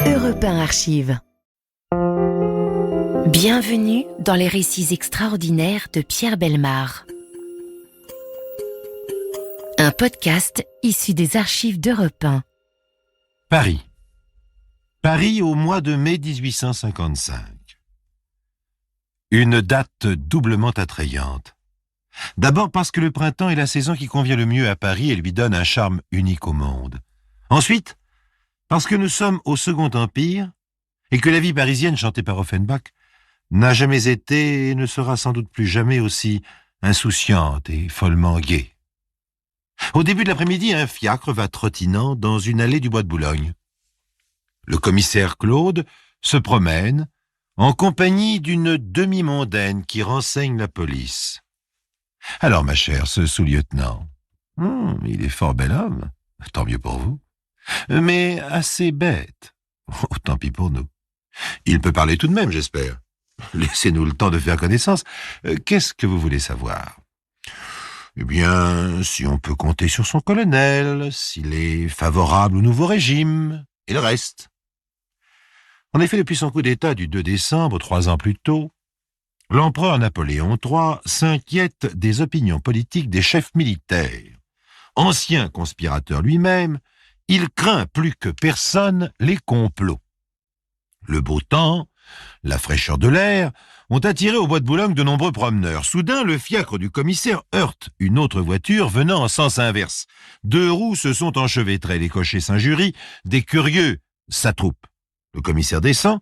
Europe 1 Archives. Bienvenue dans les récits extraordinaires de Pierre Bellemare. Un podcast issu des archives d'Europe 1. Paris. Paris au mois de mai 1855. Une date doublement attrayante. D'abord parce que le printemps est la saison qui convient le mieux à Paris et lui donne un charme unique au monde. Ensuite, parce que nous sommes au Second Empire et que la vie parisienne chantée par Offenbach n'a jamais été et ne sera sans doute plus jamais aussi insouciante et follement gaie. Au début de l'après-midi, un fiacre va trottinant dans une allée du bois de Boulogne. Le commissaire Claude se promène en compagnie d'une demi-mondaine qui renseigne la police. « Alors, ma chère, ce sous-lieutenant, il est fort bel homme, tant mieux pour vous, mais assez bête. Oh, tant pis pour nous. Il peut parler tout de même, j'espère. Laissez-nous le temps de faire connaissance. Qu'est-ce que vous voulez savoir ? Eh bien, si on peut compter sur son colonel, s'il est favorable au nouveau régime, et le reste. En effet, depuis son coup d'État du 2 décembre, 3 ans plus tôt, l'empereur Napoléon III s'inquiète des opinions politiques des chefs militaires. Ancien conspirateur lui-même, il craint plus que personne les complots. Le beau temps, la fraîcheur de l'air, ont attiré au bois de Boulogne de nombreux promeneurs. Soudain, le fiacre du commissaire heurte une autre voiture venant en sens inverse. 2 roues se sont enchevêtrées, les cochers s'injurient, des curieux s'attroupent. Le commissaire descend.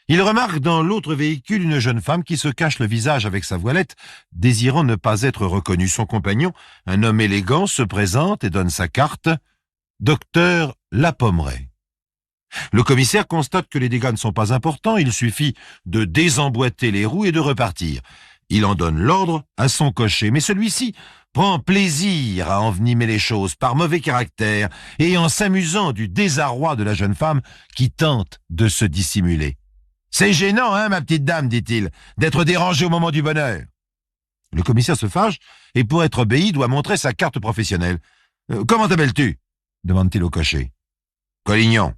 Il remarque dans l'autre véhicule une jeune femme qui se cache le visage avec sa voilette, désirant ne pas être reconnue. Son compagnon, un homme élégant, se présente et donne sa carte. Docteur Lapommeraye. Le commissaire constate que les dégâts ne sont pas importants, il suffit de désemboîter les roues et de repartir. Il en donne l'ordre à son cocher, mais celui-ci prend plaisir à envenimer les choses par mauvais caractère et en s'amusant du désarroi de la jeune femme qui tente de se dissimuler. « C'est gênant, hein, ma petite dame, dit-il, d'être dérangée au moment du bonheur. » Le commissaire se fâche et pour être obéi doit montrer sa carte professionnelle. « Comment t'appelles-tu » demande-t-il au cocher. « Collignon. »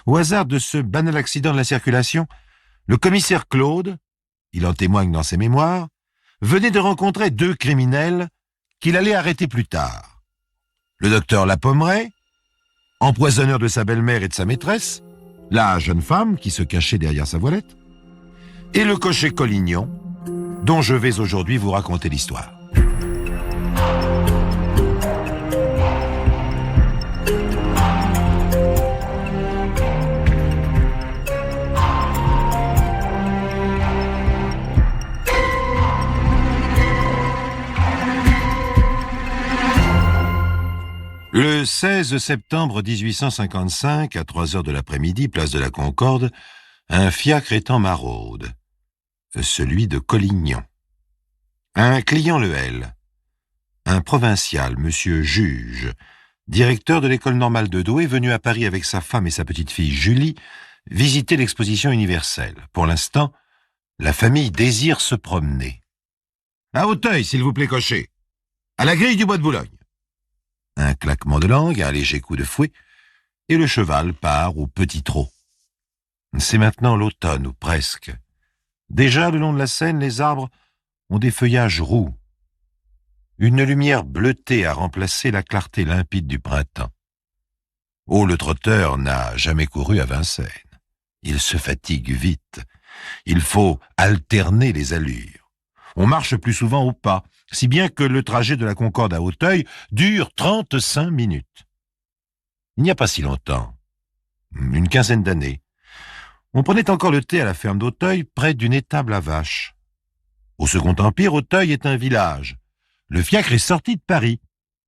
Au hasard de ce banal accident de la circulation, le commissaire Claude, il en témoigne dans ses mémoires, venait de rencontrer 2 criminels qu'il allait arrêter plus tard. Le docteur Lapommeraye, empoisonneur de sa belle-mère et de sa maîtresse, la jeune femme qui se cachait derrière sa voilette, et le cocher Collignon, dont je vais aujourd'hui vous raconter l'histoire. Le 16 septembre 1855, à 3 heures de l'après-midi, place de la Concorde, un fiacre est en maraude, celui de Collignon. Un client le hèle, un provincial, monsieur Juge, directeur de l'école normale de Douai, venu à Paris avec sa femme et sa petite-fille Julie, visiter l'exposition universelle. Pour l'instant, la famille désire se promener. « À Auteuil, s'il vous plaît, cocher, à la grille du bois de Boulogne. » Un claquement de langue, un léger coup de fouet, et le cheval part au petit trot. C'est maintenant l'automne, ou presque. Déjà, le long de la Seine, les arbres ont des feuillages roux. Une lumière bleutée a remplacé la clarté limpide du printemps. Oh, le trotteur n'a jamais couru à Vincennes. Il se fatigue vite. Il faut alterner les allures. On marche plus souvent au pas, si bien que le trajet de la Concorde à Auteuil dure 35 minutes. Il n'y a pas si longtemps, une quinzaine d'années, on prenait encore le thé à la ferme d'Auteuil près d'une étable à vaches. Au Second Empire, Auteuil est un village. Le fiacre est sorti de Paris.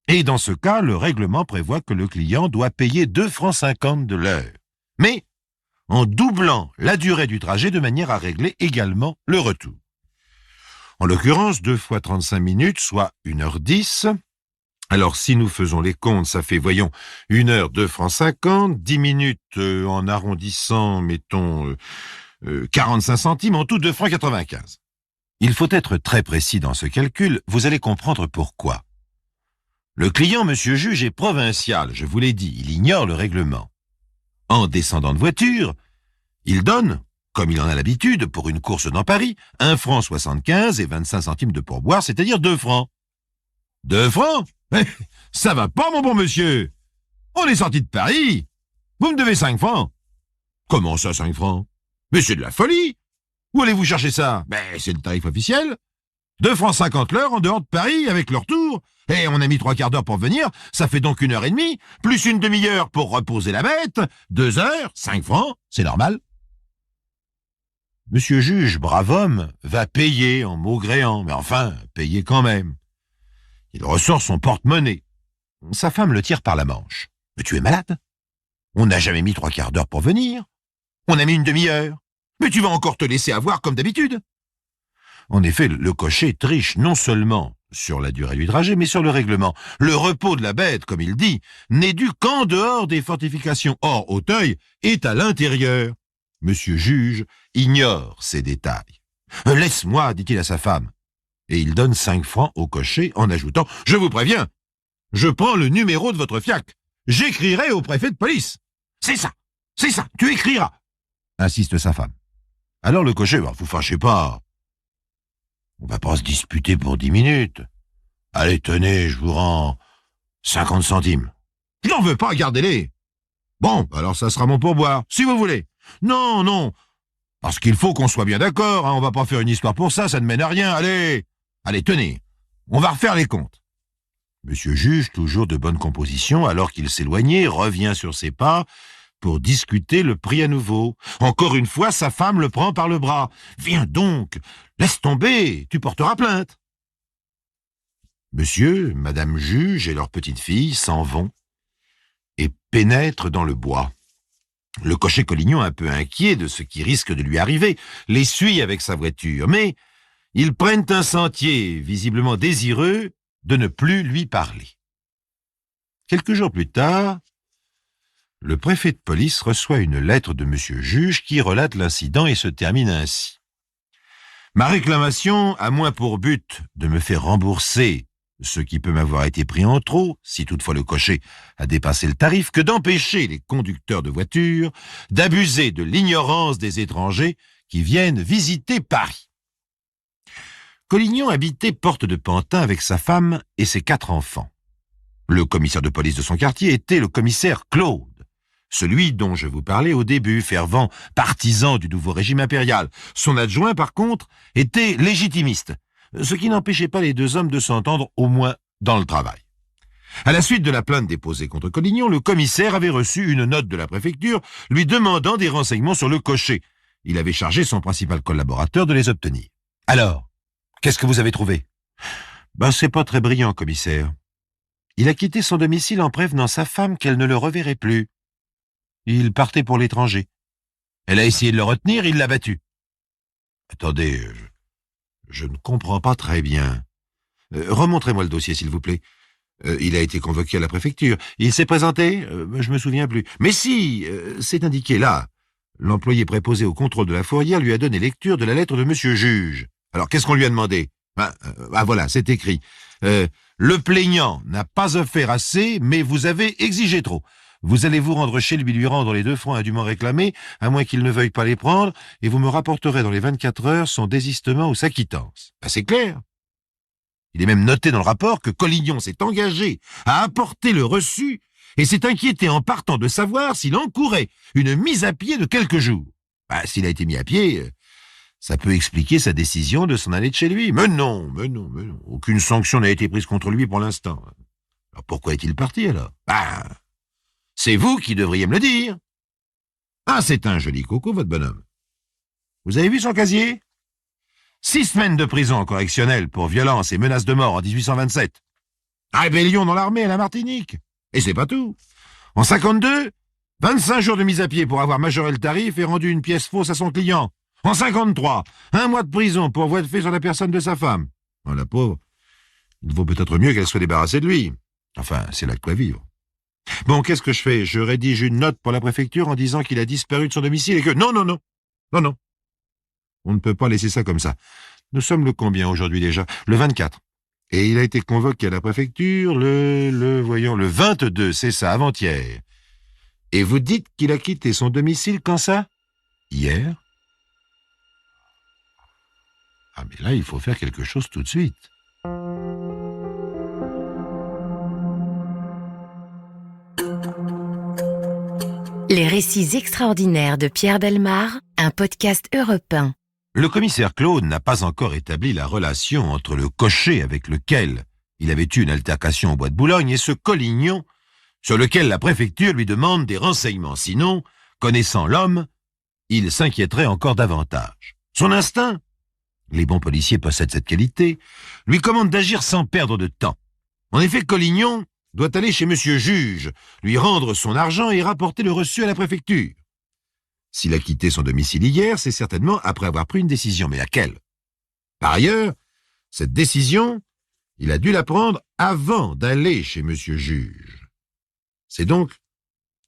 Et dans ce cas, le règlement prévoit que le client doit payer 2,50 francs de l'heure. Mais en doublant la durée du trajet de manière à régler également le retour. En l'occurrence, 2 fois 35 minutes, soit 1h10. Alors, si nous faisons les comptes, ça fait, voyons, 1 heure, 2,50 francs, 10 minutes en arrondissant, mettons, 45 centimes, en tout 2,95 francs. Il faut être très précis dans ce calcul, vous allez comprendre pourquoi. Le client, monsieur Juge, est provincial, je vous l'ai dit, il ignore le règlement. En descendant de voiture, il donne, comme il en a l'habitude pour une course dans Paris, 1,75 francs et 25 centimes de pourboire, c'est-à-dire 2 francs. 2 francs? Ça va pas, mon bon monsieur. On est sorti de Paris. Vous me devez 5 francs. Comment ça, 5 francs? Mais c'est de la folie. Où allez-vous chercher ça? C'est le tarif officiel. 2 francs 50 l'heure en dehors de Paris avec le retour. Et on a mis 3 quarts d'heure pour venir, ça fait donc 1h30, plus une demi-heure pour reposer la bête. 2 heures, 5 francs, c'est normal. Monsieur juge, brave homme, va payer en maugréant, mais enfin, payer quand même. Il ressort son porte-monnaie. Sa femme le tire par la manche. Mais tu es malade? On n'a jamais mis 3 quarts d'heure pour venir. On a mis une demi-heure. Mais tu vas encore te laisser avoir comme d'habitude. En effet, le cocher triche non seulement sur la durée du trajet, mais sur le règlement. Le repos de la bête, comme il dit, n'est dû qu'en dehors des fortifications. Or, Auteuil est à l'intérieur. Monsieur juge ignore ces détails. « Laisse-moi, dit-il à sa femme. » Et il donne 5 francs au cocher en ajoutant « Je vous préviens, je prends le numéro de votre fiacre. J'écrirai au préfet de police. »« C'est ça, tu écriras !» insiste sa femme. Alors le cocher, vous fâchez pas. On va pas se disputer pour 10 minutes. Allez, tenez, je vous rends 50 centimes. Je n'en veux pas, gardez-les. Bon, alors ça sera mon pourboire, si vous voulez. Non, parce qu'il faut qu'on soit bien d'accord, on va pas faire une histoire pour ça, ça ne mène à rien, allez, tenez, on va refaire les comptes. Monsieur juge, toujours de bonne composition, alors qu'il s'éloignait, revient sur ses pas pour discuter le prix à nouveau. Encore une fois, sa femme le prend par le bras. « Viens donc, laisse tomber, tu porteras plainte. » Monsieur, madame juge et leur petite fille s'en vont et pénètrent dans le bois. Le cocher Collignon, un peu inquiet de ce qui risque de lui arriver, les suit avec sa voiture, mais ils prennent un sentier visiblement désireux de ne plus lui parler. Quelques jours plus tard, le préfet de police reçoit une lettre de monsieur juge qui relate l'incident et se termine ainsi. « Ma réclamation a moins pour but de me faire rembourser ce qui peut m'avoir été pris en trop, si toutefois le cocher a dépassé le tarif, que d'empêcher les conducteurs de voitures d'abuser de l'ignorance des étrangers qui viennent visiter Paris. » Collignon habitait Porte de Pantin avec sa femme et ses 4 enfants. Le commissaire de police de son quartier était le commissaire Claude, celui dont je vous parlais au début, fervent partisan du nouveau régime impérial. Son adjoint, par contre, était légitimiste, ce qui n'empêchait pas les 2 hommes de s'entendre au moins dans le travail. À la suite de la plainte déposée contre Collignon, le commissaire avait reçu une note de la préfecture lui demandant des renseignements sur le cocher. Il avait chargé son principal collaborateur de les obtenir. « Alors, qu'est-ce que vous avez trouvé ?»« C'est pas très brillant, commissaire. Il a quitté son domicile en prévenant sa femme qu'elle ne le reverrait plus. Il partait pour l'étranger. Elle a essayé de le retenir, il l'a battu. »« Attendez, je ne comprends pas très bien. Remontrez-moi le dossier, s'il vous plaît. Il a été convoqué à la préfecture. Il s'est présenté? Je me souviens plus. Mais si, c'est indiqué là. L'employé préposé au contrôle de la fourrière lui a donné lecture de la lettre de monsieur juge. Alors, qu'est-ce qu'on lui a demandé? Voilà, c'est écrit. Le plaignant n'a pas offert assez, mais vous avez exigé trop. Vous allez vous rendre chez lui rendre les 2 francs indûment réclamés, à moins qu'il ne veuille pas les prendre, et vous me rapporterez dans les 24 heures son désistement ou sa quittance. C'est clair. Il est même noté dans le rapport que Collignon s'est engagé à apporter le reçu et s'est inquiété en partant de savoir s'il encourait une mise à pied de quelques jours. S'il a été mis à pied, ça peut expliquer sa décision de s'en aller de chez lui. Mais non. Aucune sanction n'a été prise contre lui pour l'instant. Alors pourquoi est-il parti alors? C'est vous qui devriez me le dire. C'est un joli coco, votre bonhomme. Vous avez vu son casier? 6 semaines de prison correctionnelle pour violence et menace de mort en 1827. Rébellion dans l'armée à la Martinique. Et c'est pas tout. En 52, 25 jours de mise à pied pour avoir majoré le tarif et rendu une pièce fausse à son client. En 53, 1 mois de prison pour voie de fait sur la personne de sa femme. La pauvre, il vaut peut-être mieux qu'elle soit débarrassée de lui. Enfin, c'est là que quoi vivre. Bon, qu'est-ce que je fais? Je rédige une note pour la préfecture en disant qu'il a disparu de son domicile et que... Non. On ne peut pas laisser ça comme ça. Nous sommes le combien aujourd'hui déjà? Le 24. Et il a été convoqué à la préfecture le 22, c'est ça, avant-hier. Et vous dites qu'il a quitté son domicile quand ça? Hier? Ah mais là, il faut faire quelque chose tout de suite. Les récits extraordinaires de Pierre Bellemare, un podcast Europe 1. Le commissaire Claude n'a pas encore établi la relation entre le cocher avec lequel il avait eu une altercation au bois de Boulogne et ce Collignon sur lequel la préfecture lui demande des renseignements. Sinon, connaissant l'homme, il s'inquiéterait encore davantage. Son instinct, les bons policiers possèdent cette qualité, lui commande d'agir sans perdre de temps. En effet, Collignon doit aller chez monsieur juge, lui rendre son argent et rapporter le reçu à la préfecture. S'il a quitté son domicile hier, c'est certainement après avoir pris une décision. Mais laquelle? Par ailleurs, cette décision, il a dû la prendre avant d'aller chez monsieur juge. C'est donc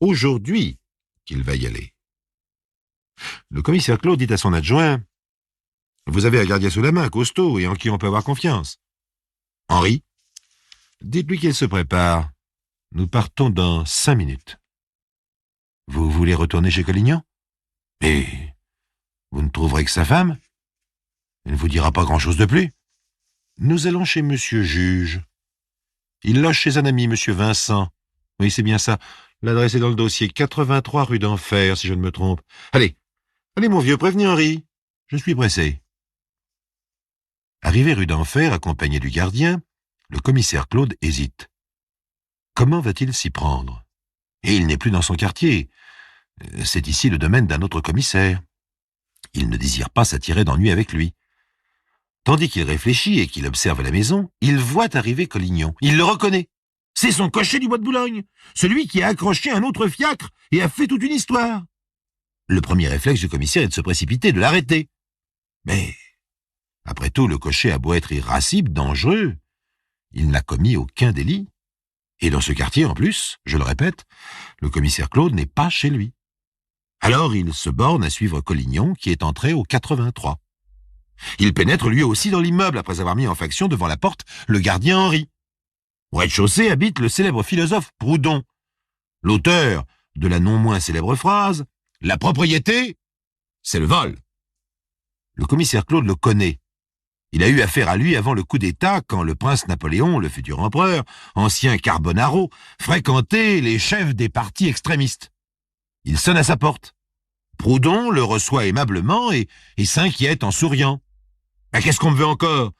aujourd'hui qu'il va y aller. Le commissaire Claude dit à son adjoint: « Vous avez un gardien sous la main, costaud, et en qui on peut avoir confiance. Henri, dites-lui qu'il se prépare. Nous partons dans 5 minutes. Vous voulez retourner chez Collignon? Mais vous ne trouverez que sa femme? Elle ne vous dira pas grand-chose de plus. Nous allons chez monsieur juge. Il loge chez un ami, monsieur Vincent. Oui, c'est bien ça. L'adresse est dans le dossier, 83 rue d'Enfer, si je ne me trompe. Allez, mon vieux, prévenez Henri. Je suis pressé. » Arrivé rue d'Enfer, accompagné du gardien, le commissaire Claude hésite. Comment va-t-il s'y prendre? Et il n'est plus dans son quartier. C'est ici le domaine d'un autre commissaire. Il ne désire pas s'attirer d'ennui avec lui. Tandis qu'il réfléchit et qu'il observe la maison, il voit arriver Collignon. Il le reconnaît. C'est son cocher du bois de Boulogne, celui qui a accroché un autre fiacre et a fait toute une histoire. Le premier réflexe du commissaire est de se précipiter, de l'arrêter. Mais, après tout, le cocher a beau être irascible, dangereux, il n'a commis aucun délit. Et dans ce quartier, en plus, je le répète, le commissaire Claude n'est pas chez lui. Alors il se borne à suivre Collignon, qui est entré au 83. Il pénètre lui aussi dans l'immeuble, après avoir mis en faction devant la porte le gardien Henri. Au rez-de-chaussée habite le célèbre philosophe Proudhon, l'auteur de la non moins célèbre phrase « La propriété, c'est le vol ». Le commissaire Claude le connaît. Il a eu affaire à lui avant le coup d'État, quand le prince Napoléon, le futur empereur, ancien Carbonaro, fréquentait les chefs des partis extrémistes. Il sonne à sa porte. Proudhon le reçoit aimablement et s'inquiète en souriant. « Qu'est-ce qu'on me veut encore ?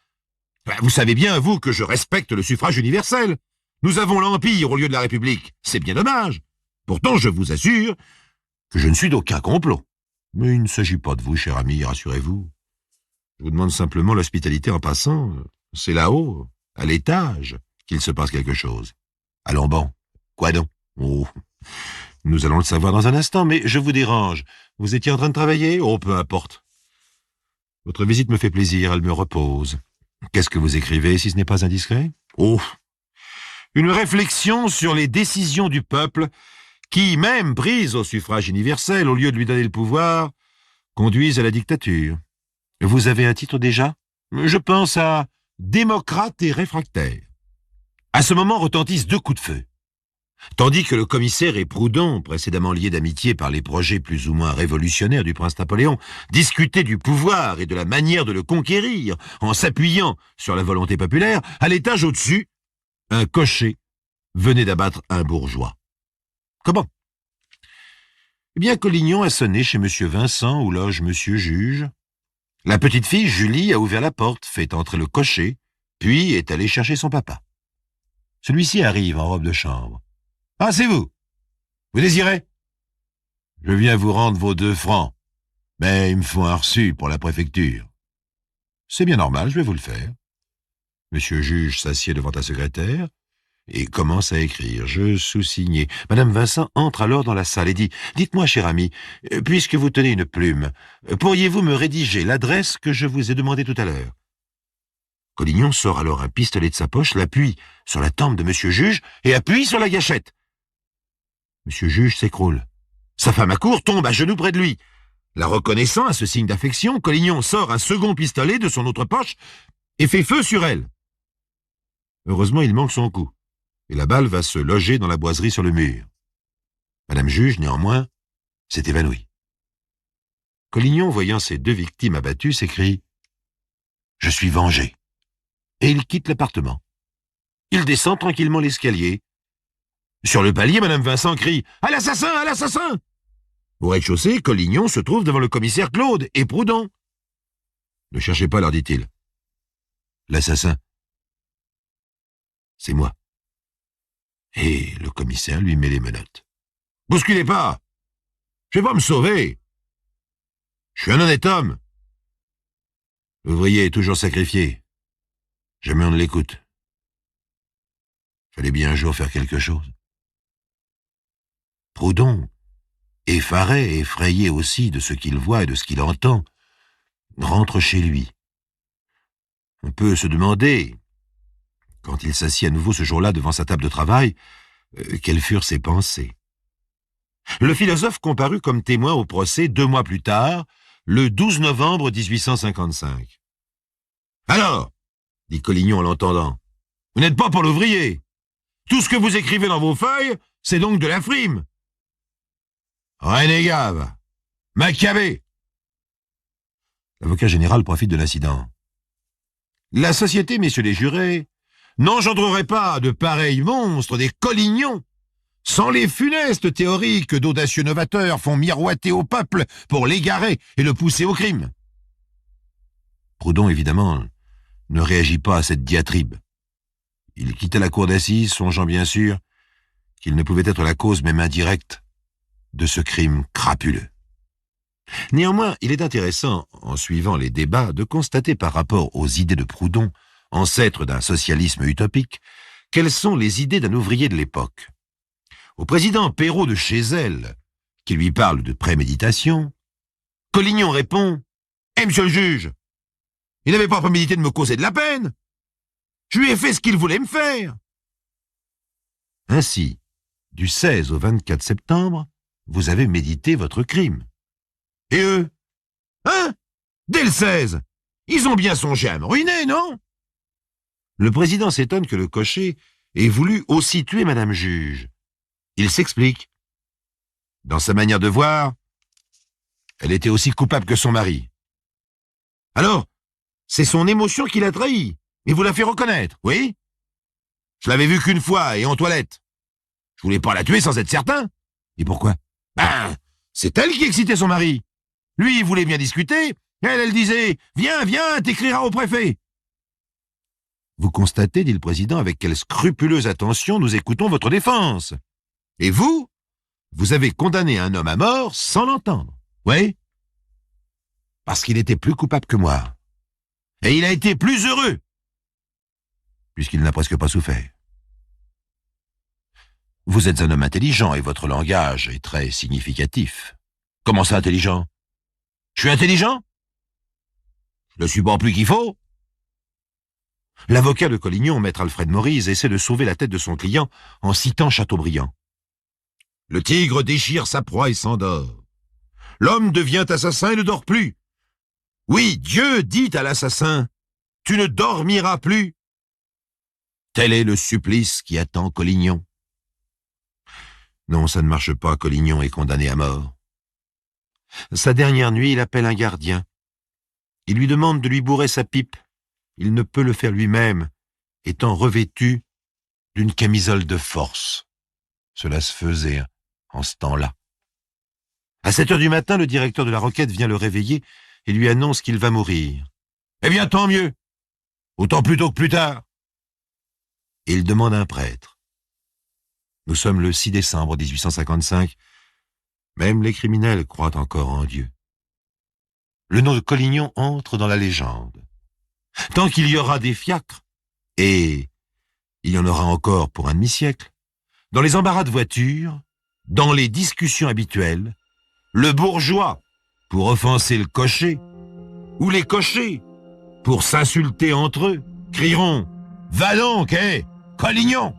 Vous savez bien, vous, que je respecte le suffrage universel. Nous avons l'Empire au lieu de la République. C'est bien dommage. Pourtant, je vous assure que je ne suis d'aucun complot. Mais il ne s'agit pas de vous, cher ami, rassurez-vous. Je vous demande simplement l'hospitalité en passant. C'est là-haut, à l'étage, qu'il se passe quelque chose. Allons bon. Quoi donc? Oh, nous allons le savoir dans un instant, mais je vous dérange. Vous étiez en train de travailler? Oh, peu importe. Votre visite me fait plaisir, elle me repose. Qu'est-ce que vous écrivez, si ce n'est pas indiscret? Oh, une réflexion sur les décisions du peuple qui, même prises au suffrage universel, au lieu de lui donner le pouvoir, conduisent à la dictature. Vous avez un titre déjà? Je pense à « Démocrate et réfractaire ». À ce moment retentissent 2 coups de feu. Tandis que le commissaire et Proudhon, précédemment liés d'amitié par les projets plus ou moins révolutionnaires du prince Napoléon, discutaient du pouvoir et de la manière de le conquérir en s'appuyant sur la volonté populaire, à l'étage au-dessus, un cocher venait d'abattre un bourgeois. Comment? Eh bien, Collignon a sonné chez monsieur Vincent, où loge monsieur juge. La petite fille, Julie, a ouvert la porte, fait entrer le cocher, puis est allée chercher son papa. Celui-ci arrive en robe de chambre. « Ah, c'est vous. Vous désirez? Je viens vous rendre vos 2 francs, mais il me faut un reçu pour la préfecture. » C'est bien normal, je vais vous le faire. Monsieur juge s'assied devant un secrétaire et commence à écrire. Je sous-signais. Madame Vincent entre alors dans la salle et dit « Dites-moi, cher ami, puisque vous tenez une plume, pourriez-vous me rédiger l'adresse que je vous ai demandée tout à l'heure ?» Collignon sort alors un pistolet de sa poche, l'appuie sur la tempe de monsieur juge et appuie sur la gâchette. Monsieur juge s'écroule. Sa femme accourt, tombe à genoux près de lui. La reconnaissant à ce signe d'affection, Collignon sort un second pistolet de son autre poche et fait feu sur elle. Heureusement, il manque son coup, et la balle va se loger dans la boiserie sur le mur. Madame Juge, néanmoins, s'est évanouie. Collignon, voyant ses 2 victimes abattues, s'écrie « Je suis vengé !» et il quitte l'appartement. Il descend tranquillement l'escalier. Sur le palier, Madame Vincent crie « À l'assassin! À l'assassin !» Au rez-de-chaussée, Collignon se trouve devant le commissaire Claude et Proudhon. « Ne cherchez pas, leur dit-il. L'assassin, c'est moi. » Et le commissaire lui met les menottes. « Bousculez pas! Je vais pas me sauver! Je suis un honnête homme! L'ouvrier est toujours sacrifié. Jamais on ne l'écoute. Fallait bien un jour faire quelque chose. » Proudhon, effaré, effrayé aussi de ce qu'il voit et de ce qu'il entend, rentre chez lui. On peut se demander, quand il s'assit à nouveau ce jour-là devant sa table de travail, quelles furent ses pensées. Le philosophe comparut comme témoin au procès 2 mois plus tard, le 12 novembre 1855. « Alors, dit Collignon en l'entendant, vous n'êtes pas pour l'ouvrier. Tout ce que vous écrivez dans vos feuilles, c'est donc de la frime. Renégat, va. Macabée. » L'avocat général profite de l'incident. « La société, messieurs les jurés, n'engendrerait pas de pareils monstres, des Collignons, sans les funestes théories que d'audacieux novateurs font miroiter au peuple pour l'égarer et le pousser au crime. » Proudhon, évidemment, ne réagit pas à cette diatribe. Il quitta la cour d'assises, songeant bien sûr qu'il ne pouvait être la cause même indirecte de ce crime crapuleux. Néanmoins, il est intéressant, en suivant les débats, de constater par rapport aux idées de Proudhon, ancêtre d'un socialisme utopique, quelles sont les idées d'un ouvrier de l'époque. Au président Perrault de Chézelles, qui lui parle de préméditation, Collignon répond « Eh, monsieur le juge, il n'avait pas prémédité de me causer de la peine. Je lui ai fait ce qu'il voulait me faire. » Ainsi, du 16 au 24 septembre, vous avez médité votre crime. Et eux? Hein? Dès le 16, ils ont bien songé à me ruiner, non? Le président s'étonne que le cocher ait voulu aussi tuer Madame Juge. Il s'explique. Dans sa manière de voir, elle était aussi coupable que son mari. Alors, c'est son émotion qui l'a trahi, et vous la fait reconnaître, oui? Je l'avais vue qu'une fois, et en toilette. Je voulais pas la tuer sans être certain. Et pourquoi? Ben, c'est elle qui excitait son mari. Lui, il voulait bien discuter. Elle disait « Viens, viens, t'écriras au préfet. » Vous constatez, dit le président, avec quelle scrupuleuse attention nous écoutons votre défense. Et vous, vous avez condamné un homme à mort sans l'entendre. Oui? Parce qu'il était plus coupable que moi. Et il a été plus heureux, puisqu'il n'a presque pas souffert. Vous êtes un homme intelligent et votre langage est très significatif. Comment ça, intelligent? Je suis intelligent? Je le suis pas plus qu'il faut? L'avocat de Collignon, maître Alfred Maurice, essaie de sauver la tête de son client en citant Chateaubriand. Le tigre déchire sa proie et s'endort. L'homme devient assassin et ne dort plus. Oui, Dieu dit à l'assassin, tu ne dormiras plus. Tel est le supplice qui attend Collignon. Non, ça ne marche pas, Collignon est condamné à mort. Sa dernière nuit, il appelle un gardien. Il lui demande de lui bourrer sa pipe. Il ne peut le faire lui-même, étant revêtu d'une camisole de force. Cela se faisait en ce temps-là. À 7 heures du matin, le directeur de la Roquette vient le réveiller et lui annonce qu'il va mourir. Eh bien, tant mieux. Autant plus tôt que plus tard. Et il demande un prêtre. Nous sommes le 6 décembre 1855. Même les criminels croient encore en Dieu. Le nom de Collignon entre dans la légende. Tant qu'il y aura des fiacres, et il y en aura encore pour un demi-siècle, dans les embarras de voiture, dans les discussions habituelles, le bourgeois, pour offenser le cocher, ou les cochers, pour s'insulter entre eux, crieront « Va donc, hé, Collignon !»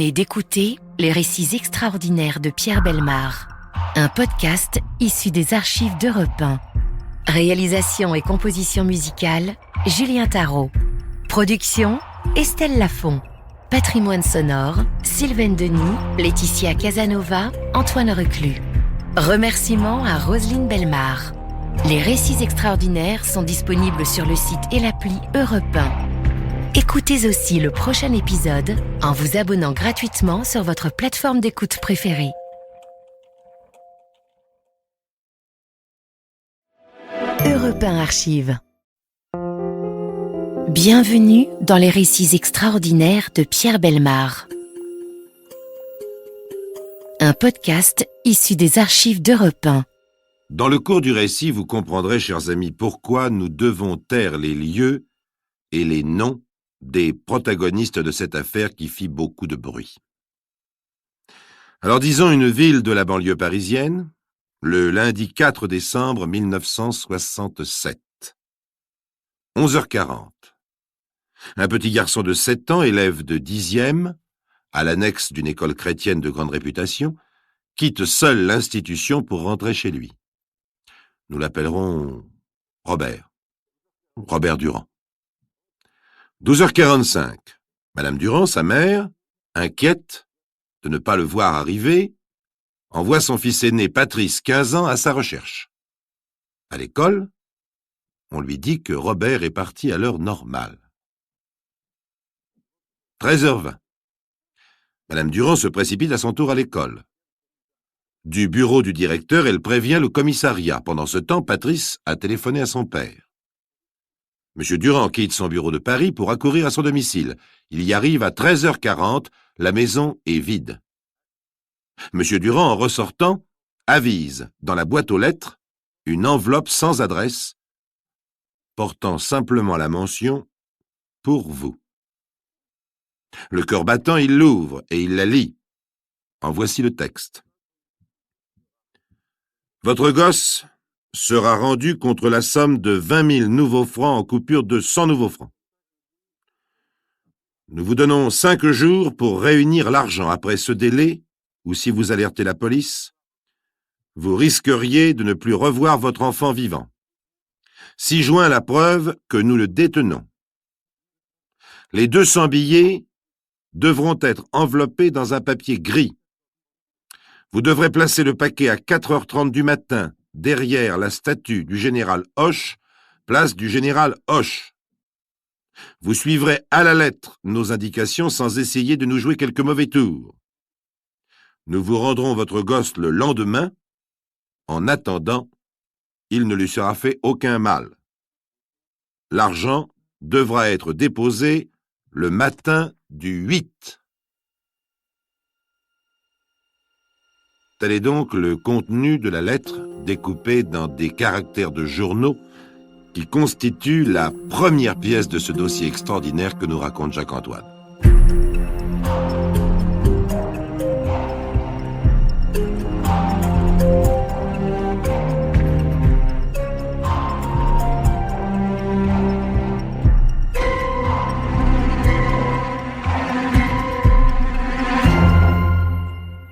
venez d'écouter Les récits extraordinaires de Pierre Bellemare, un podcast issu des archives d'Europe 1. Réalisation et composition musicale, Julien Tarot. Production, Estelle Lafont. Patrimoine sonore, Sylvaine Denis, Laetitia Casanova, Antoine Reclus. Remerciements à Roselyne Bellemare. Les récits extraordinaires sont disponibles sur le site et l'appli Europe 1. Écoutez aussi le prochain épisode en vous abonnant gratuitement sur votre plateforme d'écoute préférée. Europe 1 Archives. Bienvenue dans les récits extraordinaires de Pierre Bellemare. Un podcast issu des archives d'Europe 1. Dans le cours du récit, vous comprendrez, chers amis, pourquoi nous devons taire les lieux et les noms des protagonistes de cette affaire qui fit beaucoup de bruit. Alors disons une ville de la banlieue parisienne, le lundi 4 décembre 1967. 11h40. Un petit garçon de 7 ans, élève de 10e, à l'annexe d'une école chrétienne de grande réputation, quitte seul l'institution pour rentrer chez lui. Nous l'appellerons Robert Durand. 12h45. Madame Durand, sa mère, inquiète de ne pas le voir arriver, envoie son fils aîné Patrice, 15 ans, à sa recherche. À l'école, on lui dit que Robert est parti à l'heure normale. 13h20. Madame Durand se précipite à son tour à l'école. Du bureau du directeur, elle prévient le commissariat. Pendant ce temps, Patrice a téléphoné à son père. Monsieur Durand quitte son bureau de Paris pour accourir à son domicile. Il y arrive à 13h40, la maison est vide. Monsieur Durand, en ressortant, avise dans la boîte aux lettres une enveloppe sans adresse, portant simplement la mention « Pour vous ». Le cœur battant, il l'ouvre et il la lit. En voici le texte. Votre gosse sera rendu contre la somme de 20 000 nouveaux francs en coupure de 100 nouveaux francs. Nous vous donnons 5 jours pour réunir l'argent. Après ce délai, ou si vous alertez la police, vous risqueriez de ne plus revoir votre enfant vivant. 6 juin, la preuve que nous le détenons. Les 200 billets devront être enveloppés dans un papier gris. Vous devrez placer le paquet à 4h30 du matin, derrière la statue du général Hoche, place du général Hoche. Vous suivrez à la lettre nos indications sans essayer de nous jouer quelques mauvais tours. Nous vous rendrons votre gosse le lendemain. En attendant, il ne lui sera fait aucun mal. L'argent devra être déposé le matin du 8. Tel est donc le contenu de la lettre découpée dans des caractères de journaux qui constitue la première pièce de ce dossier extraordinaire que nous raconte Jacques-Antoine.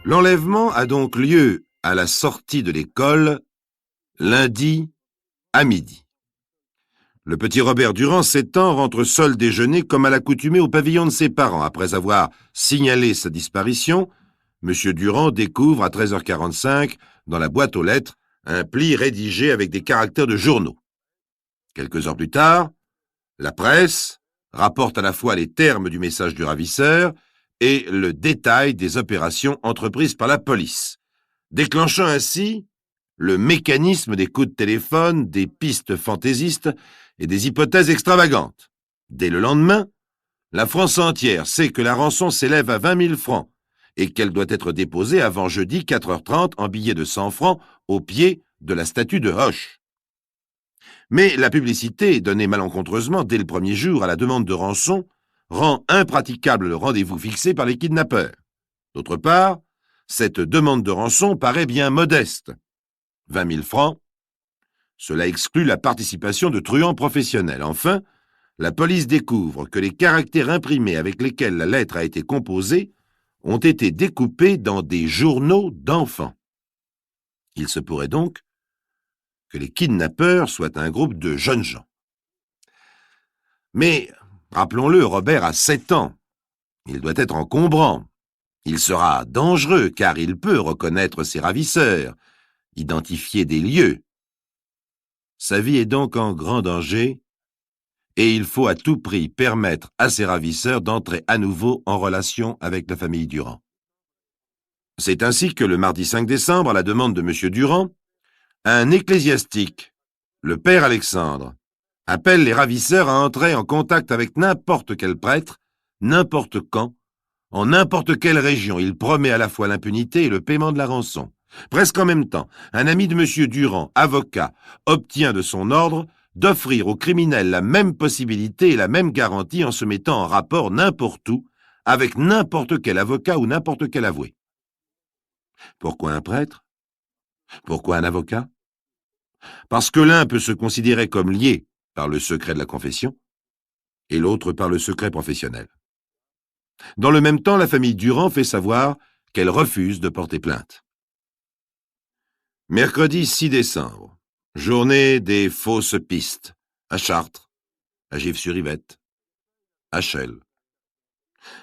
L'enlèvement a donc lieu à la sortie de l'école, lundi à midi. Le petit Robert Durand, 7 ans, rentre seul déjeuner comme à l'accoutumée au pavillon de ses parents. Après avoir signalé sa disparition, M. Durand découvre à 13h45, dans la boîte aux lettres, un pli rédigé avec des caractères de journaux. Quelques heures plus tard, la presse rapporte à la fois les termes du message du ravisseur et le détail des opérations entreprises par la police, déclenchant ainsi le mécanisme des coups de téléphone, des pistes fantaisistes et des hypothèses extravagantes. Dès le lendemain, la France entière sait que la rançon s'élève à 20 000 francs et qu'elle doit être déposée avant jeudi 4h30 en billets de 100 francs au pied de la statue de Hoche. Mais la publicité, donnée malencontreusement dès le premier jour à la demande de rançon, rend impraticable le rendez-vous fixé par les kidnappeurs. D'autre part, cette demande de rançon paraît bien modeste. 20 000 francs, cela exclut la participation de truands professionnels. Enfin, la police découvre que les caractères imprimés avec lesquels la lettre a été composée ont été découpés dans des journaux d'enfants. Il se pourrait donc que les kidnappeurs soient un groupe de jeunes gens. Mais, rappelons-le, Robert a 7 ans. Il doit être encombrant. Il sera dangereux car il peut reconnaître ses ravisseurs, identifier des lieux. Sa vie est donc en grand danger et il faut à tout prix permettre à ses ravisseurs d'entrer à nouveau en relation avec la famille Durand. C'est ainsi que le mardi 5 décembre, à la demande de M. Durand, un ecclésiastique, le père Alexandre, appelle les ravisseurs à entrer en contact avec n'importe quel prêtre, n'importe quand, en n'importe quelle région. Il promet à la fois l'impunité et le paiement de la rançon. Presque en même temps, un ami de M. Durand, avocat, obtient de son ordre d'offrir aux criminels la même possibilité et la même garantie en se mettant en rapport n'importe où avec n'importe quel avocat ou n'importe quel avoué. Pourquoi un prêtre? Pourquoi un avocat? Parce que l'un peut se considérer comme lié par le secret de la confession et l'autre par le secret professionnel. Dans le même temps, la famille Durand fait savoir qu'elle refuse de porter plainte. Mercredi 6 décembre, journée des fausses pistes, à Chartres, à Gif-sur-Yvette, à Chelles.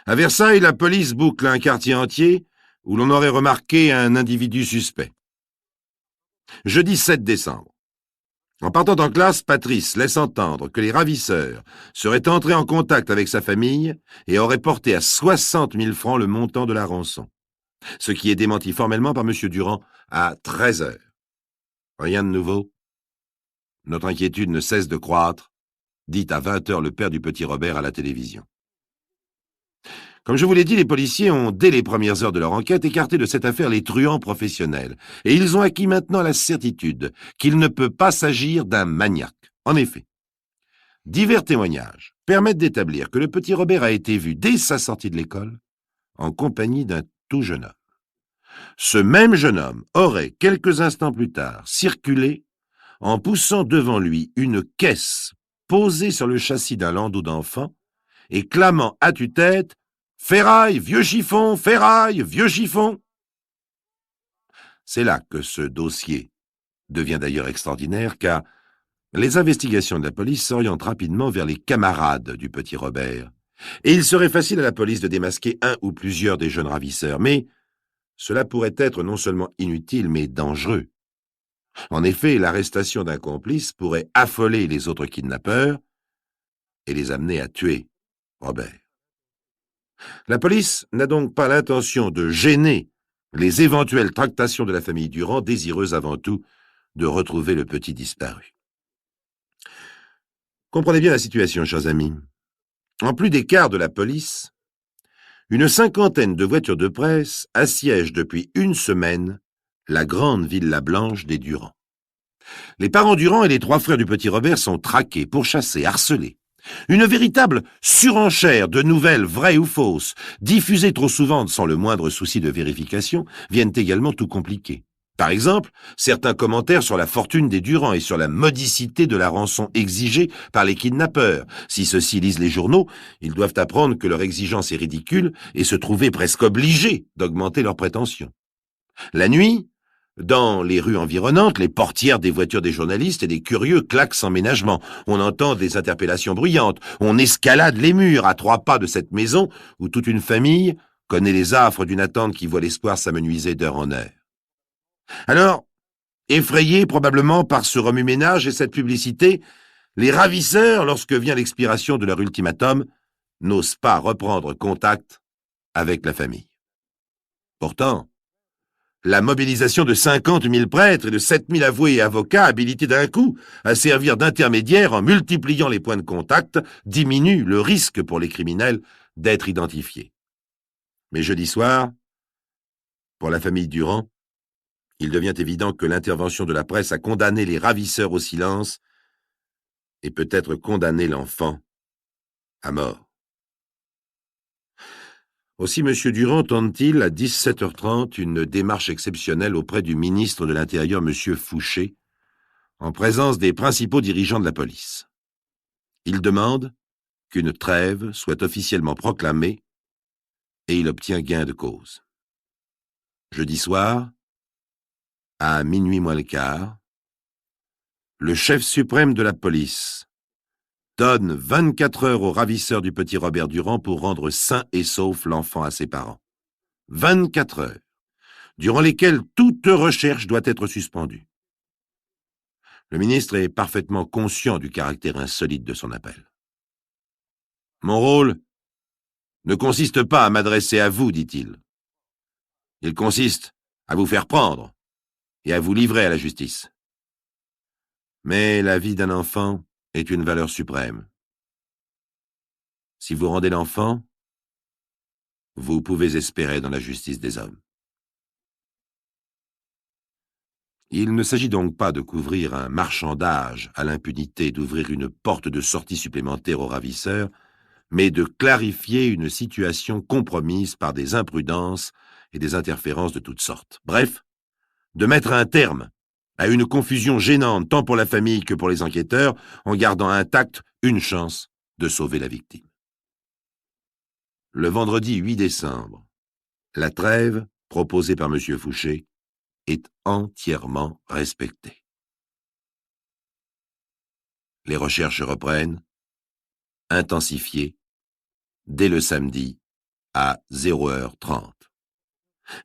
À Versailles, la police boucle un quartier entier où l'on aurait remarqué un individu suspect. Jeudi 7 décembre. En partant en classe, Patrice laisse entendre que les ravisseurs seraient entrés en contact avec sa famille et auraient porté à 60 000 francs le montant de la rançon, ce qui est démenti formellement par M. Durand à 13 heures. Rien de nouveau. Notre inquiétude ne cesse de croître, dit à 20 heures le père du petit Robert à la télévision. Comme je vous l'ai dit, les policiers ont, dès les premières heures de leur enquête, écarté de cette affaire les truands professionnels, et ils ont acquis maintenant la certitude qu'il ne peut pas s'agir d'un maniaque. En effet, divers témoignages permettent d'établir que le petit Robert a été vu dès sa sortie de l'école en compagnie d'un tout jeune homme. Ce même jeune homme aurait, quelques instants plus tard, circulé en poussant devant lui une caisse posée sur le châssis d'un landau d'enfant et clamant à tue-tête « Ferraille, vieux chiffon, ferraille, vieux chiffon !» C'est là que ce dossier devient d'ailleurs extraordinaire, car les investigations de la police s'orientent rapidement vers les camarades du petit Robert, et il serait facile à la police de démasquer un ou plusieurs des jeunes ravisseurs, mais cela pourrait être non seulement inutile, mais dangereux. En effet, l'arrestation d'un complice pourrait affoler les autres kidnappeurs et les amener à tuer Robert. La police n'a donc pas l'intention de gêner les éventuelles tractations de la famille Durand, désireuse avant tout de retrouver le petit disparu. Comprenez bien la situation, chers amis. En plus des quarts de la police, une cinquantaine de voitures de presse assiègent depuis une semaine la grande villa blanche des Durand. Les parents Durand et les 3 frères du petit Robert sont traqués, pourchassés, harcelés. Une véritable surenchère de nouvelles vraies ou fausses, diffusées trop souvent sans le moindre souci de vérification, viennent également tout compliquer. Par exemple, certains commentaires sur la fortune des Durand et sur la modicité de la rançon exigée par les kidnappeurs. Si ceux-ci lisent les journaux, ils doivent apprendre que leur exigence est ridicule et se trouver presque obligés d'augmenter leurs prétentions. La nuit, dans les rues environnantes, les portières des voitures des journalistes et des curieux claquent sans ménagement. On entend des interpellations bruyantes. On escalade les murs à 3 pas de cette maison où toute une famille connaît les affres d'une attente qui voit l'espoir s'amenuiser d'heure en heure. Alors, effrayés probablement par ce remue-ménage et cette publicité, les ravisseurs, lorsque vient l'expiration de leur ultimatum, n'osent pas reprendre contact avec la famille. Pourtant, la mobilisation de 50 000 prêtres et de 7 000 avoués et avocats habilités d'un coup à servir d'intermédiaires en multipliant les points de contact diminue le risque pour les criminels d'être identifiés. Mais jeudi soir, pour la famille Durand, il devient évident que l'intervention de la presse a condamné les ravisseurs au silence et peut-être condamné l'enfant à mort. Aussi, M. Durand tente-t-il à 17h30 une démarche exceptionnelle auprès du ministre de l'Intérieur, M. Fouché, en présence des principaux dirigeants de la police. Il demande qu'une trêve soit officiellement proclamée et il obtient gain de cause. Jeudi soir, à minuit moins le quart, le chef suprême de la police donne 24 heures au ravisseur du petit Robert Durand pour rendre sain et sauf l'enfant à ses parents. 24 heures, durant lesquelles toute recherche doit être suspendue. Le ministre est parfaitement conscient du caractère insolite de son appel. « Mon rôle ne consiste pas à m'adresser à vous, dit-il. Il consiste à vous faire prendre et à vous livrer à la justice. Mais la vie d'un enfant est une valeur suprême. Si vous rendez l'enfant, vous pouvez espérer dans la justice des hommes. » Il ne s'agit donc pas de couvrir un marchandage à l'impunité, d'ouvrir une porte de sortie supplémentaire aux ravisseurs, mais de clarifier une situation compromise par des imprudences et des interférences de toutes sortes. Bref, de mettre un terme à une confusion gênante tant pour la famille que pour les enquêteurs, en gardant intacte une chance de sauver la victime. Le vendredi 8 décembre, la trêve proposée par M. Fouché est entièrement respectée. Les recherches reprennent, intensifiées, dès le samedi à 0h30.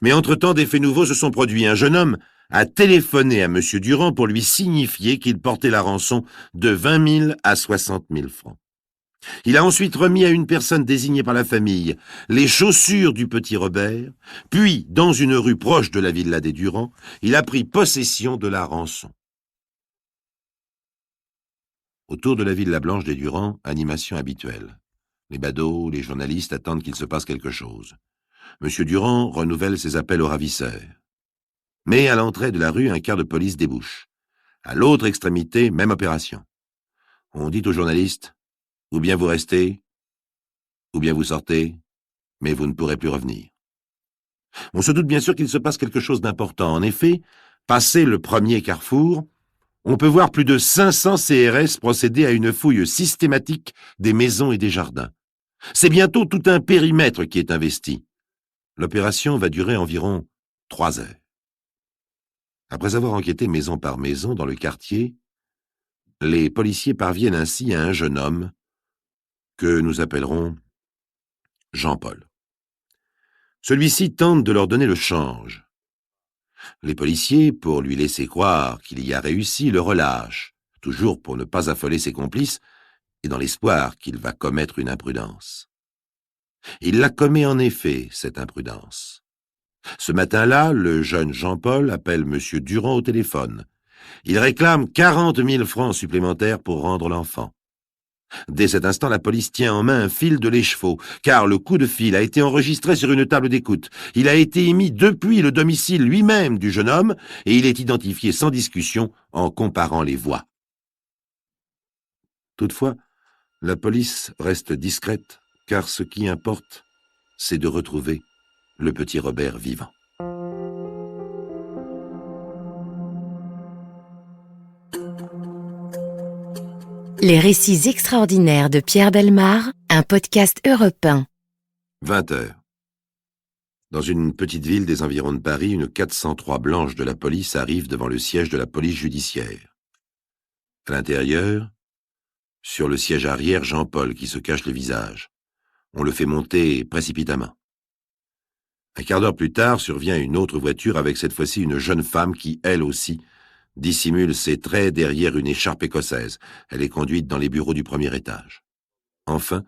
Mais entre-temps, des faits nouveaux se sont produits. Un jeune homme a téléphoné à M. Durand pour lui signifier qu'il portait la rançon de 20 000 à 60 000 francs. Il a ensuite remis à une personne désignée par la famille les chaussures du petit Robert, puis, dans une rue proche de la villa des Durand, il a pris possession de la rançon. Autour de la villa blanche des Durand, animation habituelle. Les badauds, les journalistes attendent qu'il se passe quelque chose. M. Durand renouvelle ses appels aux ravisseurs. Mais à l'entrée de la rue, un quart de police débouche. À l'autre extrémité, même opération. On dit aux journalistes: ou bien vous restez, ou bien vous sortez, mais vous ne pourrez plus revenir. On se doute bien sûr qu'il se passe quelque chose d'important. En effet, passé le premier carrefour, on peut voir plus de 500 CRS procéder à une fouille systématique des maisons et des jardins. C'est bientôt tout un périmètre qui est investi. L'opération va durer environ 3 heures. Après avoir enquêté maison par maison dans le quartier, les policiers parviennent ainsi à un jeune homme que nous appellerons Jean-Paul. Celui-ci tente de leur donner le change. Les policiers, pour lui laisser croire qu'il y a réussi, le relâchent, toujours pour ne pas affoler ses complices, et dans l'espoir qu'il va commettre une imprudence. Il la commet en effet, cette imprudence. Ce matin-là, le jeune Jean-Paul appelle M. Durand au téléphone. Il réclame 40 000 francs supplémentaires pour rendre l'enfant. Dès cet instant, la police tient en main un fil de l'écheveau, car le coup de fil a été enregistré sur une table d'écoute. Il a été émis depuis le domicile lui-même du jeune homme, et il est identifié sans discussion en comparant les voix. Toutefois, la police reste discrète, car ce qui importe, c'est de retrouver le petit Robert vivant. Les récits extraordinaires de Pierre Bellemare, un podcast Europe 1. 20 heures. Dans une petite ville des environs de Paris, une 403 blanche de la police arrive devant le siège de la police judiciaire. À l'intérieur, sur le siège arrière, Jean-Paul qui se cache le visage. On le fait monter précipitamment. Un quart d'heure plus tard, survient une autre voiture avec cette fois-ci une jeune femme qui, elle aussi, dissimule ses traits derrière une écharpe écossaise. Elle est conduite dans les bureaux du premier étage. Enfin,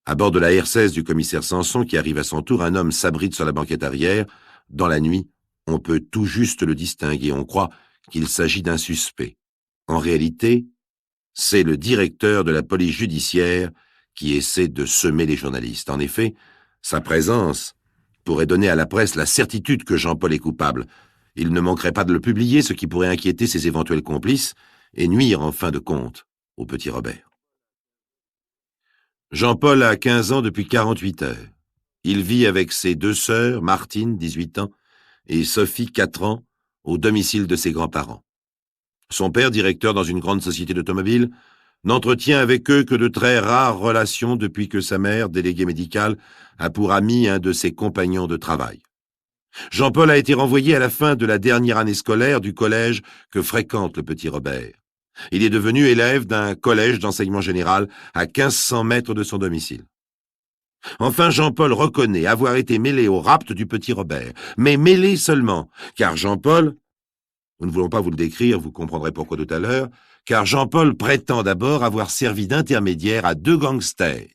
à bord de la R16 du commissaire Sanson, qui arrive à son tour, un homme s'abrite sur la banquette arrière. Dans la nuit, on peut tout juste le distinguer. On croit qu'il s'agit d'un suspect. En réalité, c'est le directeur de la police judiciaire qui essaie de semer les journalistes. En effet, sa présence pourrait donner à la presse la certitude que Jean-Paul est coupable. Il ne manquerait pas de le publier, ce qui pourrait inquiéter ses éventuels complices et nuire en fin de compte au petit Robert. Jean-Paul a 15 ans depuis 48 heures. Il vit avec ses 2 sœurs, Martine, 18 ans, et Sophie, 4 ans, au domicile de ses grands-parents. Son père, directeur dans une grande société d'automobile, n'entretient avec eux que de très rares relations depuis que sa mère, déléguée médicale, a pour ami un de ses compagnons de travail. Jean-Paul a été renvoyé à la fin de la dernière année scolaire du collège que fréquente le petit Robert. Il est devenu élève d'un collège d'enseignement général à 1500 mètres de son domicile. Enfin, Jean-Paul reconnaît avoir été mêlé au rapt du petit Robert, mais mêlé seulement, car Jean-Paul, nous ne voulons pas vous le décrire, vous comprendrez pourquoi tout à l'heure, car Jean-Paul prétend d'abord avoir servi d'intermédiaire à 2 gangsters.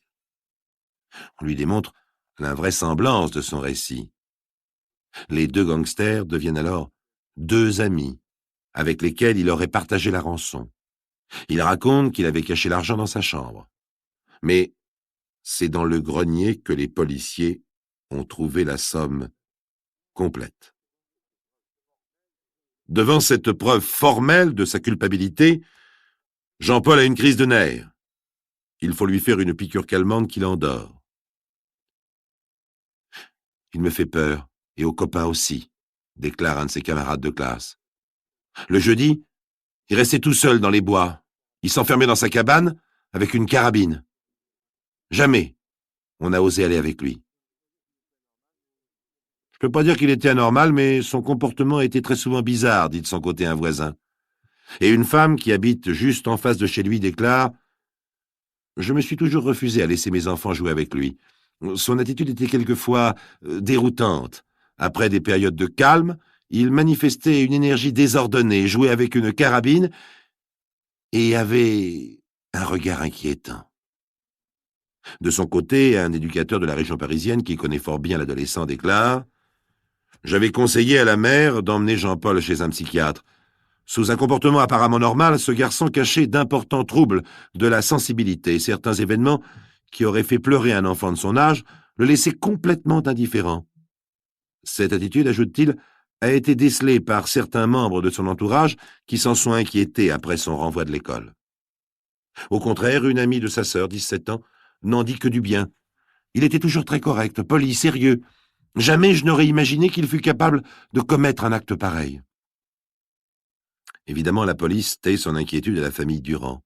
On lui démontre l'invraisemblance de son récit. Les 2 gangsters deviennent alors 2 amis, avec lesquels il aurait partagé la rançon. Il raconte qu'il avait caché l'argent dans sa chambre. Mais c'est dans le grenier que les policiers ont trouvé la somme complète. Devant cette preuve formelle de sa culpabilité, Jean-Paul a une crise de nerfs. Il faut lui faire une piqûre calmante qui l'endort. « Il me fait peur, et aux copains aussi », déclare un de ses camarades de classe. Le jeudi, il restait tout seul dans les bois. Il s'enfermait dans sa cabane avec une carabine. Jamais on n'a osé aller avec lui. Je ne peux pas dire qu'il était anormal, mais son comportement était très souvent bizarre, dit de son côté un voisin. Et une femme qui habite juste en face de chez lui déclare « Je me suis toujours refusé à laisser mes enfants jouer avec lui. Son attitude était quelquefois déroutante. Après des périodes de calme, il manifestait une énergie désordonnée, jouait avec une carabine et avait un regard inquiétant. » De son côté, un éducateur de la région parisienne qui connaît fort bien l'adolescent déclare « J'avais conseillé à la mère d'emmener Jean-Paul chez un psychiatre. Sous un comportement apparemment normal, ce garçon cachait d'importants troubles de la sensibilité. Certains événements qui auraient fait pleurer un enfant de son âge le laissaient complètement indifférent. Cette attitude, ajoute-t-il, a été décelée par certains membres de son entourage qui s'en sont inquiétés après son renvoi de l'école. Au contraire, une amie de sa sœur, 17 ans, n'en dit que du bien. Il était toujours très correct, poli, sérieux. Jamais je n'aurais imaginé qu'il fût capable de commettre un acte pareil. » Évidemment, la police tait son inquiétude à la famille Durand.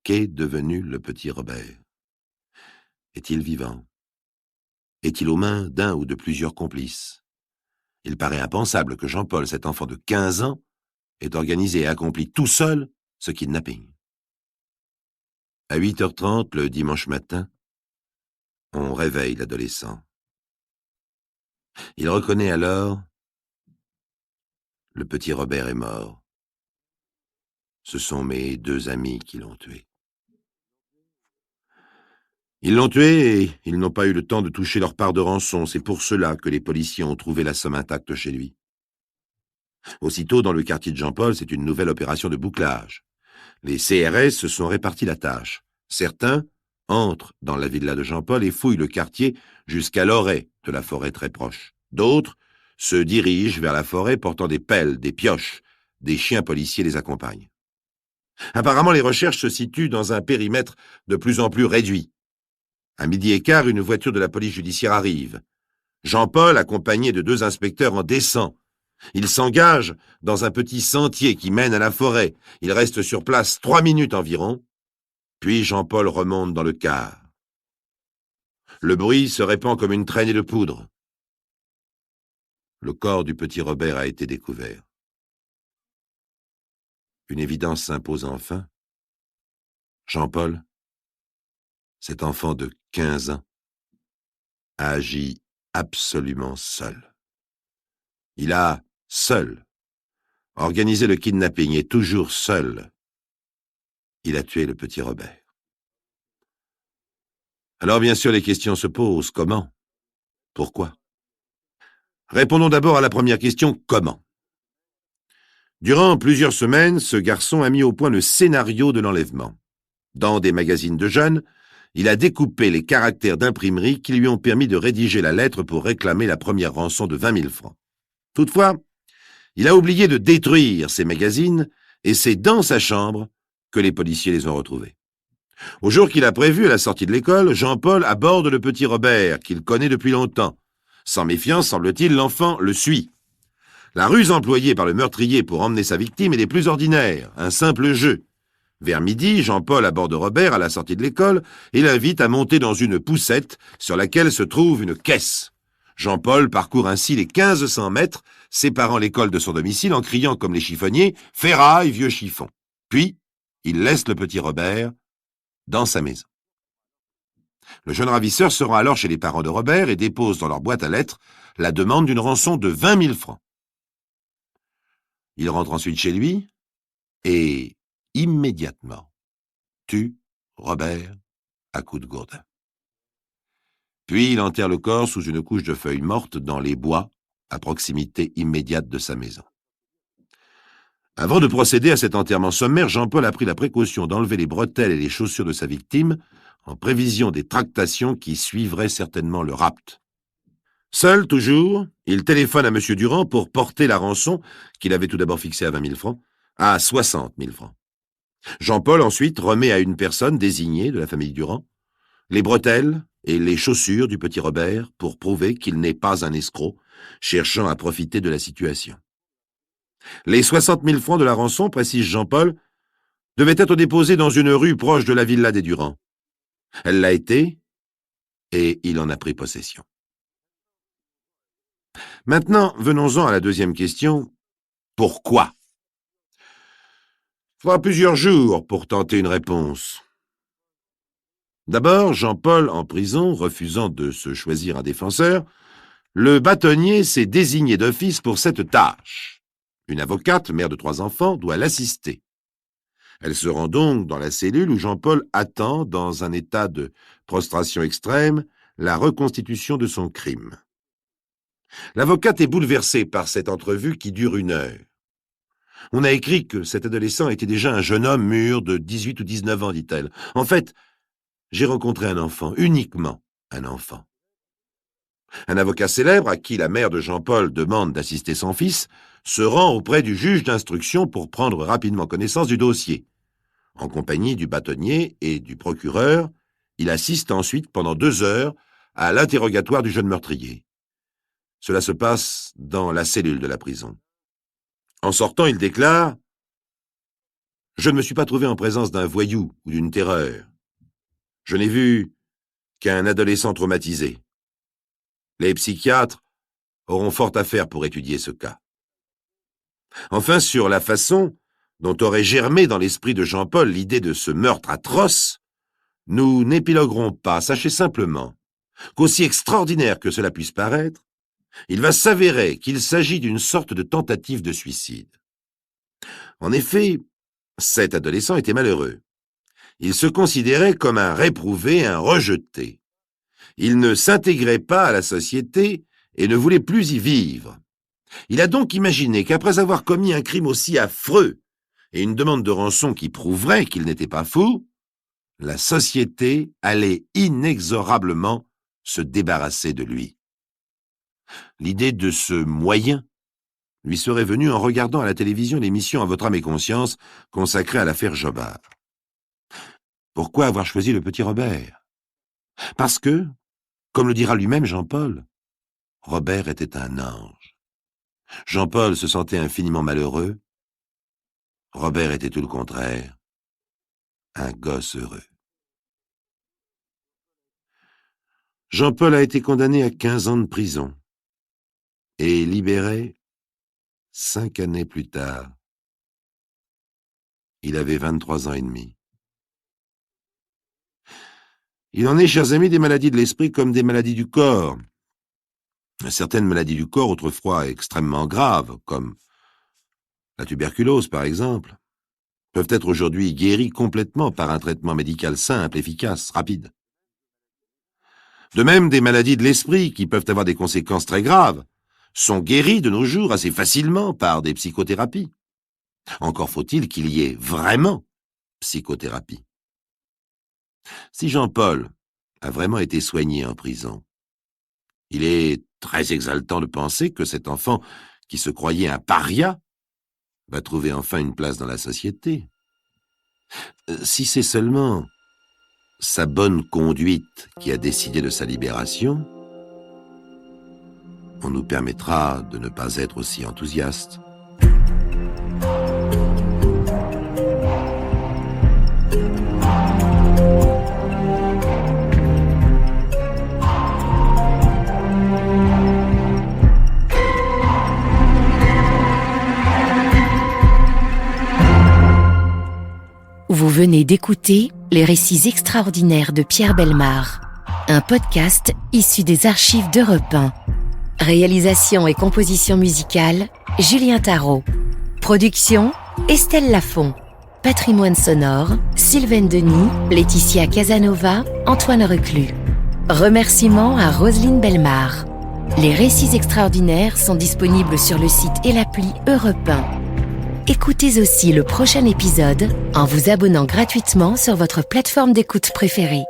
Qu'est devenu le petit Robert? Est-il vivant? Est-il aux mains d'un ou de plusieurs complices? Il paraît impensable que Jean-Paul, cet enfant de 15 ans, ait organisé et accompli tout seul ce kidnapping. À 8h30, le dimanche matin, on réveille l'adolescent. Il reconnaît alors « Le petit Robert est mort. Ce sont mes 2 amis qui l'ont tué. » Ils l'ont tué et ils n'ont pas eu le temps de toucher leur part de rançon. C'est pour cela que les policiers ont trouvé la somme intacte chez lui. Aussitôt, dans le quartier de Jean-Paul, c'est une nouvelle opération de bouclage. Les CRS se sont répartis la tâche. Certains entrent dans la villa de Jean-Paul et fouillent le quartier jusqu'à l'orée de la forêt très proche. D'autres se dirigent vers la forêt portant des pelles, des pioches. Des chiens policiers les accompagnent. Apparemment, les recherches se situent dans un périmètre de plus en plus réduit. À 12h15, une voiture de la police judiciaire arrive. Jean-Paul, accompagné de 2 inspecteurs, en descend. Il s'engage dans un petit sentier qui mène à la forêt. Il reste sur place 3 minutes environ. Puis Jean-Paul remonte dans le car. Le bruit se répand comme une traînée de poudre. Le corps du petit Robert a été découvert. Une évidence s'impose enfin. Jean-Paul, cet enfant de 15 ans, a agi absolument seul. Il a, seul, organisé le kidnapping et toujours seul, il a tué le petit Robert. Alors bien sûr les questions se posent. Comment? Pourquoi? Répondons d'abord à la première question, comment? Durant plusieurs semaines, ce garçon a mis au point le scénario de l'enlèvement. Dans des magazines de jeunes, il a découpé les caractères d'imprimerie qui lui ont permis de rédiger la lettre pour réclamer la première rançon de 20 000 francs. Toutefois, il a oublié de détruire ces magazines et c'est dans sa chambre que les policiers les ont retrouvés. Au jour qu'il a prévu à la sortie de l'école, Jean-Paul aborde le petit Robert, qu'il connaît depuis longtemps. Sans méfiance, semble-t-il, l'enfant le suit. La ruse employée par le meurtrier pour emmener sa victime est des plus ordinaires, un simple jeu. Vers midi, Jean-Paul aborde Robert à la sortie de l'école et l'invite à monter dans une poussette sur laquelle se trouve une caisse. Jean-Paul parcourt ainsi les 1500 mètres, séparant l'école de son domicile en criant comme les chiffonniers « Ferraille, vieux chiffon !» Puis, il laisse le petit Robert dans sa maison. Le jeune ravisseur se rend alors chez les parents de Robert et dépose dans leur boîte à lettres la demande d'une rançon de 20 000 francs. Il rentre ensuite chez lui et, immédiatement, tue Robert à coups de gourdin. Puis il enterre le corps sous une couche de feuilles mortes dans les bois, à proximité immédiate de sa maison. Avant de procéder à cet enterrement sommaire, Jean-Paul a pris la précaution d'enlever les bretelles et les chaussures de sa victime, en prévision des tractations qui suivraient certainement le rapt. Seul, toujours, il téléphone à M. Durand pour porter la rançon, qu'il avait tout d'abord fixée à 20 000 francs, à 60 000 francs. Jean-Paul ensuite remet à une personne désignée de la famille Durand les bretelles et les chaussures du petit Robert pour prouver qu'il n'est pas un escroc cherchant à profiter de la situation. Les 60 000 francs de la rançon, précise Jean-Paul, devaient être déposés dans une rue proche de la villa des Durand. Elle l'a été, et il en a pris possession. Maintenant, venons-en à la deuxième question. Pourquoi? Il faudra plusieurs jours pour tenter une réponse. D'abord, Jean-Paul, en prison, refusant de se choisir un défenseur, le bâtonnier s'est désigné d'office pour cette tâche. Une avocate, mère de 3 enfants, doit l'assister. Elle se rend donc dans la cellule où Jean-Paul attend, dans un état de prostration extrême, la reconstitution de son crime. L'avocate est bouleversée par cette entrevue qui dure 1 heure. On a écrit que cet adolescent était déjà un jeune homme mûr de 18 ou 19 ans, dit-elle. En fait, j'ai rencontré un enfant, uniquement un enfant. Un avocat célèbre, à qui la mère de Jean-Paul demande d'assister son fils, se rend auprès du juge d'instruction pour prendre rapidement connaissance du dossier. En compagnie du bâtonnier et du procureur, il assiste ensuite pendant 2 heures à l'interrogatoire du jeune meurtrier. Cela se passe dans la cellule de la prison. En sortant, il déclare « Je ne me suis pas trouvé en présence d'un voyou ou d'une terreur. Je n'ai vu qu'un adolescent traumatisé. Les psychiatres auront fort à faire pour étudier ce cas. » Enfin, sur la façon dont aurait germé dans l'esprit de Jean-Paul l'idée de ce meurtre atroce, nous n'épiloguerons pas, sachez simplement qu'aussi extraordinaire que cela puisse paraître, il va s'avérer qu'il s'agit d'une sorte de tentative de suicide. En effet, cet adolescent était malheureux. Il se considérait comme un réprouvé, un rejeté. Il ne s'intégrait pas à la société et ne voulait plus y vivre. Il a donc imaginé qu'après avoir commis un crime aussi affreux et une demande de rançon qui prouverait qu'il n'était pas fou, la société allait inexorablement se débarrasser de lui. L'idée de ce moyen lui serait venue en regardant à la télévision l'émission « À votre âme et conscience » consacrée à l'affaire Jobard. Pourquoi avoir choisi le petit Robert? Parce que, comme le dira lui-même Jean-Paul, Robert était un ange. Jean-Paul se sentait infiniment malheureux. Robert était tout le contraire, un gosse heureux. Jean-Paul a été condamné à 15 ans de prison et libéré 5 années plus tard. Il avait 23 ans et demi. Il en est, chers amis, des maladies de l'esprit comme des maladies du corps. Certaines maladies du corps, autrefois extrêmement graves, comme la tuberculose par exemple, peuvent être aujourd'hui guéries complètement par un traitement médical simple, efficace, rapide. De même, des maladies de l'esprit, qui peuvent avoir des conséquences très graves, sont guéries de nos jours assez facilement par des psychothérapies. Encore faut-il qu'il y ait vraiment psychothérapie. Si Jean-Paul a vraiment été soigné en prison, il est très exaltant de penser que cet enfant, qui se croyait un paria, va trouver enfin une place dans la société. Si c'est seulement sa bonne conduite qui a décidé de sa libération, on nous permettra de ne pas être aussi enthousiastes. Vous venez d'écouter Les récits extraordinaires de Pierre Bellemare, un podcast issu des archives d'Europe 1. Réalisation et composition musicale, Julien Tarot. Production, Estelle Lafont. Patrimoine sonore, Sylvaine Denis, Laetitia Casanova, Antoine Reclus. Remerciements à Roselyne Bellemare. Les récits extraordinaires sont disponibles sur le site et l'appli Europe 1. Écoutez aussi le prochain épisode en vous abonnant gratuitement sur votre plateforme d'écoute préférée.